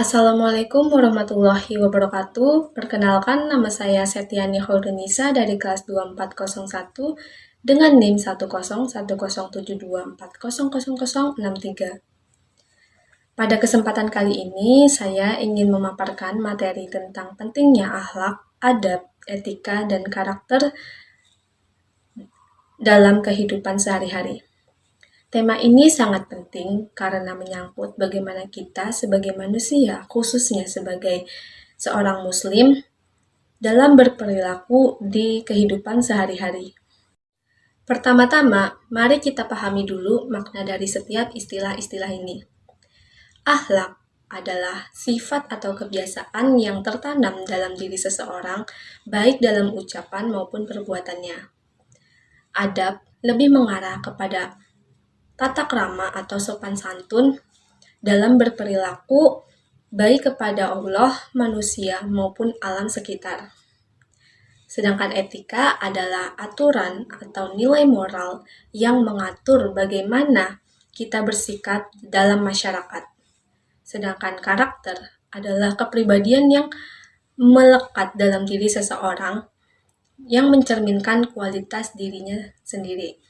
Assalamualaikum warahmatullahi wabarakatuh. Perkenalkan, nama saya Setiani Khaudenisa dari kelas 2401 dengan NIM 1010724000063. Pada kesempatan kali ini, saya ingin memaparkan materi tentang pentingnya akhlak, adab, etika, dan karakter dalam kehidupan sehari-hari. Tema ini sangat penting karena menyangkut bagaimana kita sebagai manusia, khususnya sebagai seorang muslim, dalam berperilaku di kehidupan sehari-hari. Pertama-tama, mari kita pahami dulu makna dari setiap istilah-istilah ini. Akhlak adalah sifat atau kebiasaan yang tertanam dalam diri seseorang, baik dalam ucapan maupun perbuatannya. Adab lebih mengarah kepada tata krama atau sopan santun dalam berperilaku baik kepada Allah, manusia, maupun alam sekitar. Sedangkan etika adalah aturan atau nilai moral yang mengatur bagaimana kita bersikap dalam masyarakat. Sedangkan karakter adalah kepribadian yang melekat dalam diri seseorang yang mencerminkan kualitas dirinya sendiri.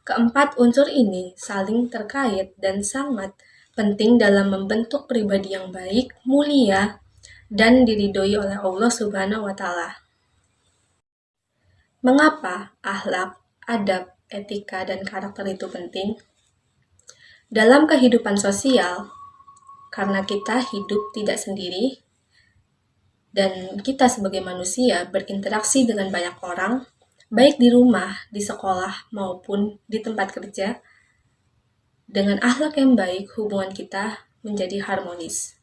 Keempat unsur ini saling terkait dan sangat penting dalam membentuk pribadi yang baik, mulia, dan diridhoi oleh Allah Subhanahu wa Ta'ala. Mengapa akhlak, adab, etika, dan karakter itu penting? Dalam kehidupan sosial, karena kita hidup tidak sendiri, dan kita sebagai manusia berinteraksi dengan banyak orang, baik di rumah, di sekolah, maupun di tempat kerja. Dengan akhlak yang baik, hubungan kita menjadi harmonis.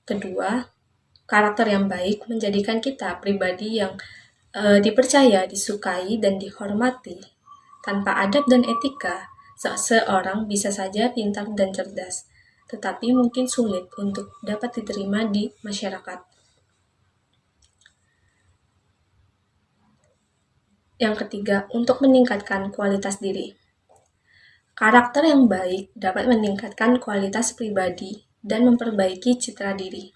Kedua, karakter yang baik menjadikan kita pribadi yang dipercaya, disukai, dan dihormati. Tanpa adab dan etika, seseorang bisa saja pintar dan cerdas, tetapi mungkin sulit untuk dapat diterima di masyarakat. Yang ketiga, untuk meningkatkan kualitas diri. Karakter yang baik dapat meningkatkan kualitas pribadi dan memperbaiki citra diri.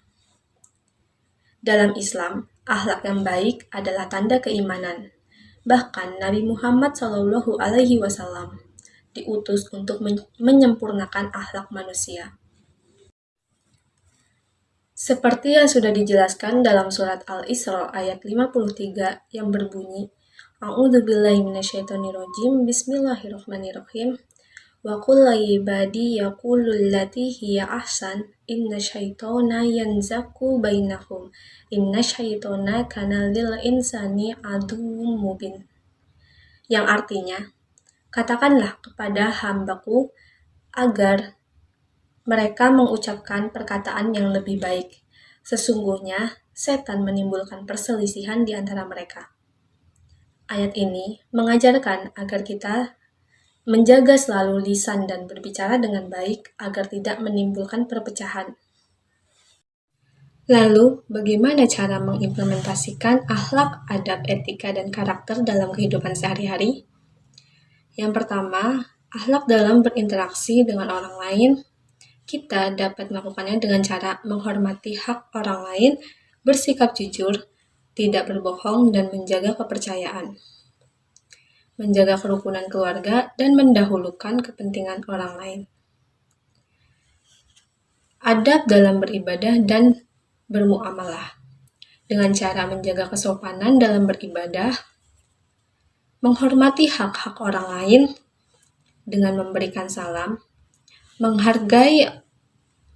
Dalam Islam, akhlak yang baik adalah tanda keimanan. Bahkan Nabi Muhammad SAW diutus untuk menyempurnakan akhlak manusia. Seperti yang sudah dijelaskan dalam surat Al-Isra ayat 53 yang berbunyi, A'udzubillahi minasyaitonirrajim, Bismillahirrahmanirrahim. Wa qul ibadi yaqulul lati hiya ahsan inna syaitona yanzaku bainahum inna syaitona kana lil insani aduwwum mubin. Yang artinya, katakanlah kepada hambaku agar mereka mengucapkan perkataan yang lebih baik. Sesungguhnya setan menimbulkan perselisihan di antara mereka. Ayat ini mengajarkan agar kita menjaga selalu lisan dan berbicara dengan baik agar tidak menimbulkan perpecahan. Lalu, bagaimana cara mengimplementasikan akhlak, adab, etika, dan karakter dalam kehidupan sehari-hari? Yang pertama, akhlak dalam berinteraksi dengan orang lain. Kita dapat melakukannya dengan cara menghormati hak orang lain, bersikap jujur, tidak berbohong, dan menjaga kepercayaan. Menjaga kerukunan keluarga, dan mendahulukan kepentingan orang lain. Adab dalam beribadah dan bermuamalah. Dengan cara menjaga kesopanan dalam beribadah, menghormati hak-hak orang lain dengan memberikan salam, menghargai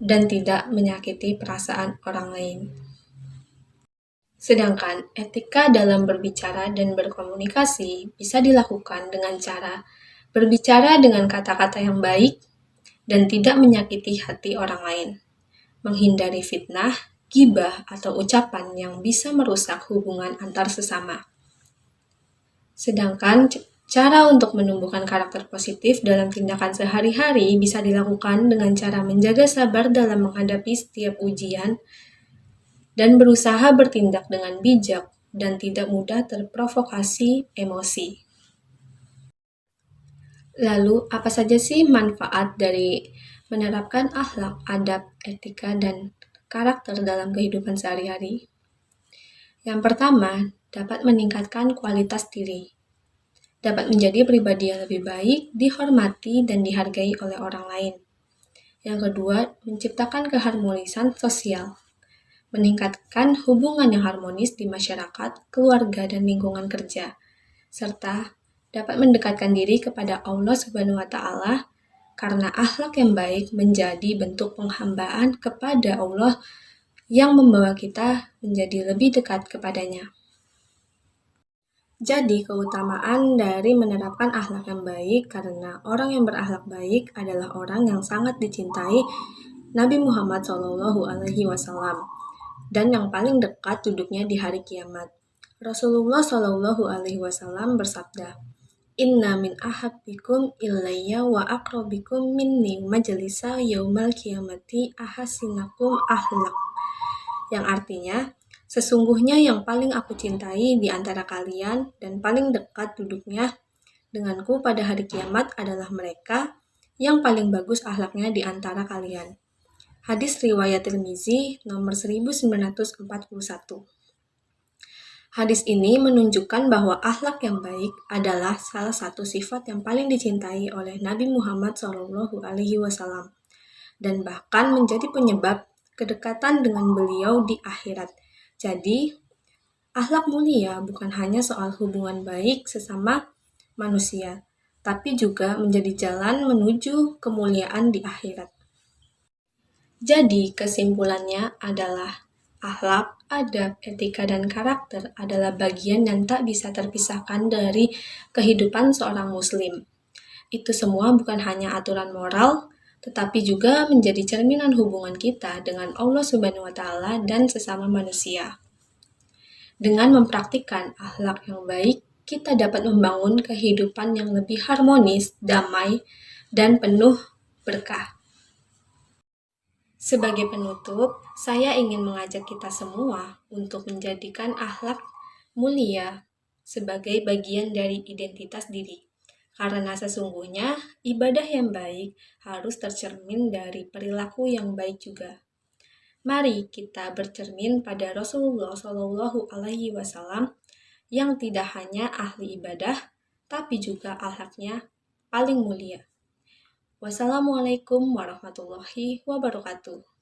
dan tidak menyakiti perasaan orang lain. Sedangkan etika dalam berbicara dan berkomunikasi bisa dilakukan dengan cara berbicara dengan kata-kata yang baik dan tidak menyakiti hati orang lain, menghindari fitnah, ghibah, atau ucapan yang bisa merusak hubungan antar sesama. Sedangkan cara untuk menumbuhkan karakter positif dalam tindakan sehari-hari bisa dilakukan dengan cara menjaga sabar dalam menghadapi setiap ujian dan berusaha bertindak dengan bijak dan tidak mudah terprovokasi emosi. Lalu, apa saja sih manfaat dari menerapkan akhlak, adab, etika, dan karakter dalam kehidupan sehari-hari? Yang pertama, dapat meningkatkan kualitas diri. Dapat menjadi pribadi yang lebih baik, dihormati, dan dihargai oleh orang lain. Yang kedua, menciptakan keharmonisan sosial. Meningkatkan hubungan yang harmonis di masyarakat, keluarga, dan lingkungan kerja, serta dapat mendekatkan diri kepada Allah Subhanahu wa taala karena akhlak yang baik menjadi bentuk penghambaan kepada Allah yang membawa kita menjadi lebih dekat kepadanya. Jadi, keutamaan dari menerapkan akhlak yang baik karena orang yang berakhlak baik adalah orang yang sangat dicintai Nabi Muhammad SAW dan yang paling dekat duduknya di hari kiamat. Rasulullah SAW bersabda, Inna min ahabbikum ilayya wa akrabikum minni majlisa yaumal kiamati ahasinakum akhlak. Yang artinya, sesungguhnya yang paling aku cintai di antara kalian dan paling dekat duduknya denganku pada hari kiamat adalah mereka yang paling bagus akhlaknya di antara kalian. Hadis riwayat Tirmizi nomor 1941. Hadis ini menunjukkan bahwa akhlak yang baik adalah salah satu sifat yang paling dicintai oleh Nabi Muhammad SAW dan bahkan menjadi penyebab kedekatan dengan beliau di akhirat. Jadi, akhlak mulia bukan hanya soal hubungan baik sesama manusia, tapi juga menjadi jalan menuju kemuliaan di akhirat. Jadi, kesimpulannya adalah akhlak, adab, etika, dan karakter adalah bagian yang tak bisa terpisahkan dari kehidupan seorang muslim. Itu semua bukan hanya aturan moral, tetapi juga menjadi cerminan hubungan kita dengan Allah Subhanahu wa taala dan sesama manusia. Dengan mempraktikkan akhlak yang baik, kita dapat membangun kehidupan yang lebih harmonis, damai, dan penuh berkah. Sebagai penutup, saya ingin mengajak kita semua untuk menjadikan akhlak mulia sebagai bagian dari identitas diri. Karena sesungguhnya ibadah yang baik harus tercermin dari perilaku yang baik juga. Mari kita bercermin pada Rasulullah SAW yang tidak hanya ahli ibadah, tapi juga akhlaknya paling mulia. Wassalamualaikum warahmatullahi wabarakatuh.